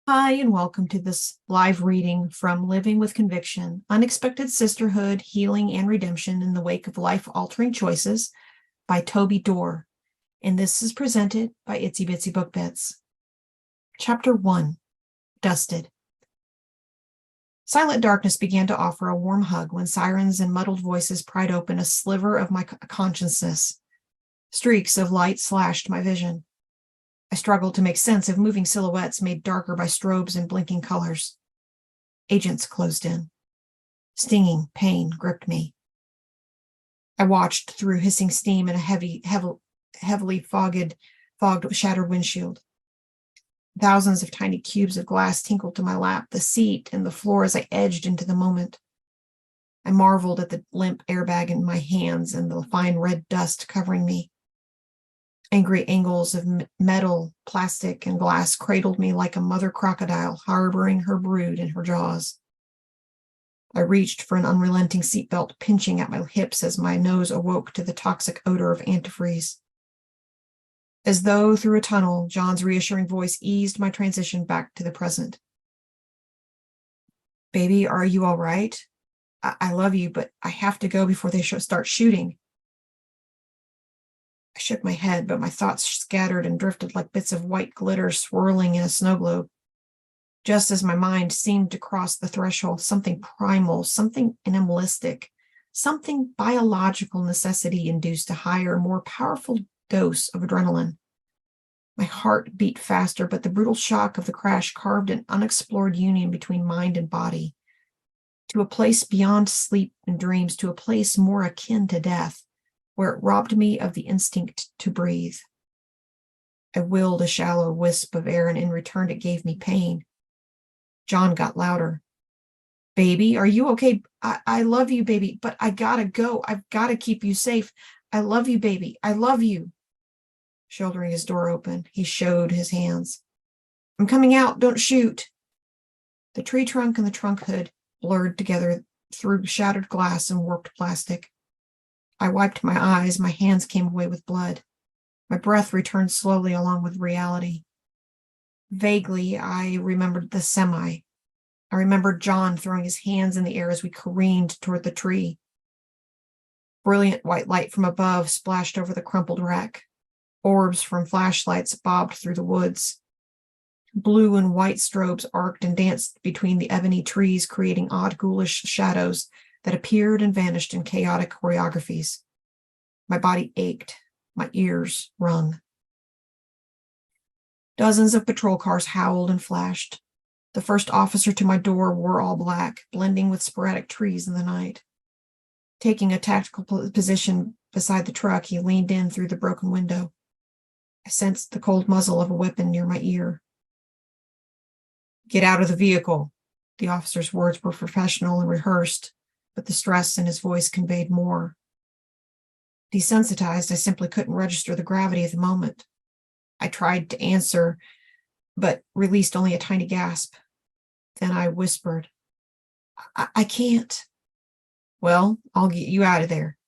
Hi, and welcome to this live reading from Living with Conviction, Unexpected Sisterhood, Healing, and Redemption in the Wake of Life-Altering Choices by Toby Dorr. And this is presented by Itsy Bitsy Book Bits. Chapter 1, Dusted. Silent darkness began to offer a warm hug when sirens and muddled voices pried open a sliver of my consciousness. Streaks of light slashed my vision. I struggled to make sense of moving silhouettes made darker by strobes and blinking colors. Agents closed in. Stinging pain gripped me. I watched through hissing steam and a heavily fogged, shattered windshield. Thousands of tiny cubes of glass tinkled to my lap, the seat and the floor as I edged into the moment. I marveled at the limp airbag in my hands and the fine red dust covering me. Angry angles of metal, plastic, and glass cradled me like a mother crocodile harboring her brood in her jaws. I reached for an unrelenting seatbelt, pinching at my hips as my nose awoke to the toxic odor of antifreeze. As though through a tunnel, John's reassuring voice eased my transition back to the present. "Baby, are you all right? I love you, but I have to go before they start shooting." I shook my head, but my thoughts scattered and drifted like bits of white glitter swirling in a snow globe. Just as my mind seemed to cross the threshold, something primal, something animalistic, something biological necessity induced a higher, more powerful dose of adrenaline. My heart beat faster, but the brutal shock of the crash carved an unexplored union between mind and body, to a place beyond sleep and dreams, to a place more akin to death, where it robbed me of the instinct to breathe. I willed a shallow wisp of air, and in return it gave me pain. John got louder. "Baby, are you okay? I love you, baby, but I gotta go. I've gotta keep you safe. I love you, baby. I love you." Shouldering his door open, he showed his hands. "I'm coming out. Don't shoot." The tree trunk and the trunk hood blurred together through shattered glass and warped plastic. I wiped my eyes. My hands came away with blood. My breath returned slowly along with reality. Vaguely, I remembered the semi. I remembered John throwing his hands in the air as we careened toward the tree. Brilliant white light from above splashed over the crumpled wreck. Orbs from flashlights bobbed through the woods. Blue and white strobes arced and danced between the ebony trees, creating odd, ghoulish shadows that appeared and vanished in chaotic choreographies. My body ached. My ears rung. Dozens of patrol cars howled and flashed. The first officer to my door wore all black, blending with sporadic trees in the night. Taking a tactical position beside the truck, he leaned in through the broken window. I sensed the cold muzzle of a weapon near my ear. "Get out of the vehicle." The officer's words were professional and rehearsed, but the stress in his voice conveyed more. Desensitized, I simply couldn't register the gravity of the moment. I tried to answer, but released only a tiny gasp. Then I whispered, I can't." "Well, I'll get you out of there."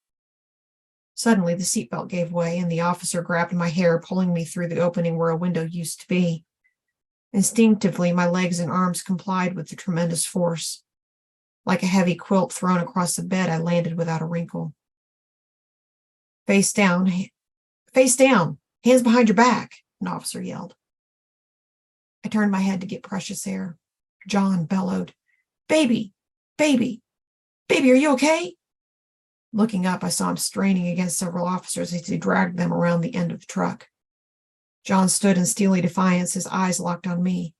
Suddenly, the seatbelt gave way, and the officer grabbed my hair, pulling me through the opening where a window used to be. Instinctively, my legs and arms complied with the tremendous force. Like a heavy quilt thrown across the bed, I landed without a wrinkle. Face down, hands behind your back," an officer yelled. I turned my head to get precious air. John bellowed, "Baby, baby, baby, are you okay?" Looking up, I saw him straining against several officers as he dragged them around the end of the truck. John stood in steely defiance, his eyes locked on me.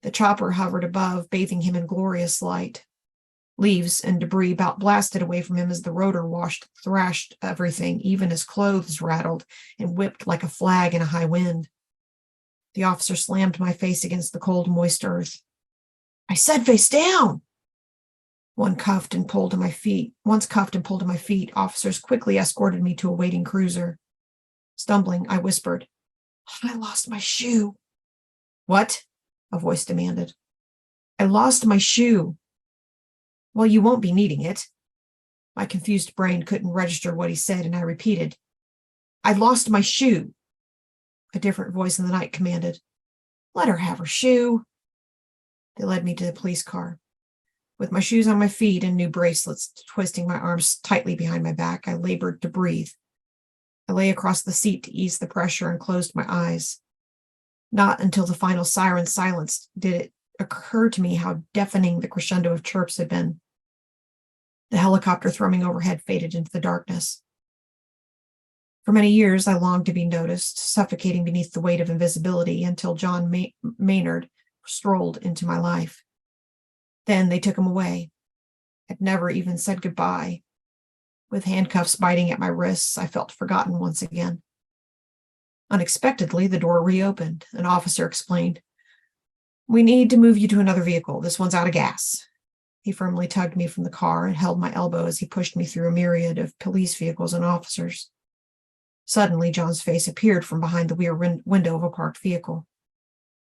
The chopper hovered above, bathing him in glorious light. Leaves and debris blasted away from him as the rotor thrashed everything, even his clothes rattled and whipped like a flag in a high wind. The officer slammed my face against the cold, moist earth. "I said face down!" Once cuffed and pulled to my feet, officers quickly escorted me to a waiting cruiser. Stumbling, I whispered, "I lost my shoe." "What?" a voice demanded. "I lost my shoe." "Well, you won't be needing it." My confused brain couldn't register what he said, and I repeated, "I lost my shoe." A different voice in the night commanded, "Let her have her shoe." They led me to the police car. With my shoes on my feet and new bracelets twisting my arms tightly behind my back, I labored to breathe. I lay across the seat to ease the pressure and closed my eyes. Not until the final siren silenced did it occur to me how deafening the crescendo of chirps had been. The helicopter thrumming overhead faded into the darkness. For many years, I longed to be noticed, suffocating beneath the weight of invisibility until John Maynard strolled into my life. Then they took him away. I'd never even said goodbye. With handcuffs biting at my wrists, I felt forgotten once again. Unexpectedly, the door reopened. An officer explained, "We need to move you to another vehicle. This one's out of gas." He firmly tugged me from the car and held my elbow as he pushed me through a myriad of police vehicles and officers. Suddenly, John's face appeared from behind the rear window of a parked vehicle.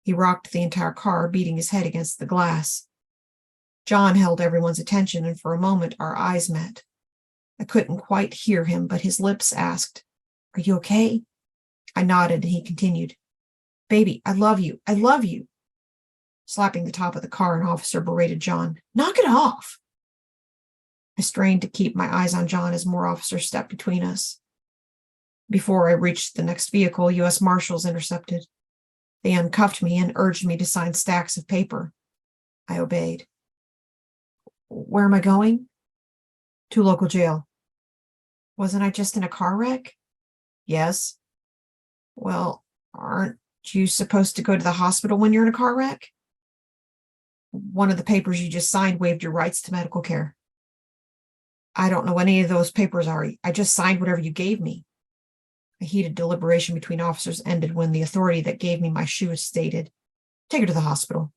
He rocked the entire car, beating his head against the glass. John held everyone's attention, and for a moment our eyes met. I couldn't quite hear him, but his lips asked, "Are you okay?" I nodded, and he continued, "Baby, I love you. I love you." Slapping the top of the car, an officer berated John, "Knock it off." I strained to keep my eyes on John as more officers stepped between us. Before I reached the next vehicle, U.S. Marshals intercepted. They uncuffed me and urged me to sign stacks of paper. I obeyed. "Where am I going?" "To local jail." "Wasn't I just in a car wreck?" "Yes." "Well, aren't you supposed to go to the hospital when you're in a car wreck?" "One of the papers you just signed waived your rights to medical care." "I don't know what any of those papers are. I just signed whatever you gave me." A heated deliberation between officers ended when the authority that gave me my shoes stated, "Take her to the hospital."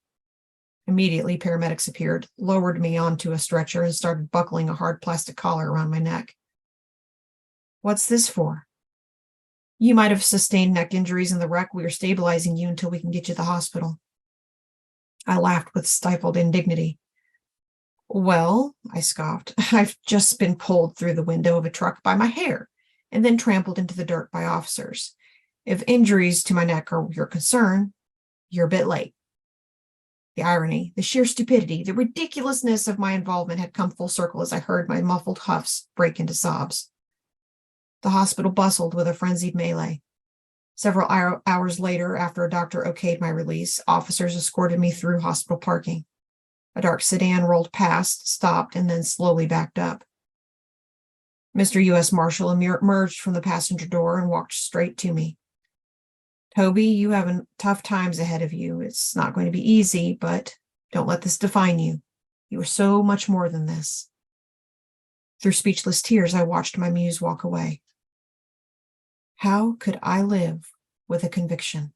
Immediately, paramedics appeared, lowered me onto a stretcher, and started buckling a hard plastic collar around my neck. "What's this for?" "You might have sustained neck injuries in the wreck. We are stabilizing you until we can get you to the hospital." I laughed with stifled indignity. "Well," I scoffed, "I've just been pulled through the window of a truck by my hair and then trampled into the dirt by officers. If injuries to my neck are your concern, you're a bit late." The irony, the sheer stupidity, the ridiculousness of my involvement had come full circle as I heard my muffled huffs break into sobs. The hospital bustled with a frenzied melee. Several hours later, after a doctor okayed my release, officers escorted me through hospital parking. A dark sedan rolled past, stopped, and then slowly backed up. Mr. U.S. Marshal emerged from the passenger door and walked straight to me. "Toby, you have tough times ahead of you. It's not going to be easy, but don't let this define you. You are so much more than this." Through speechless tears, I watched my muse walk away. How could I live with a conviction?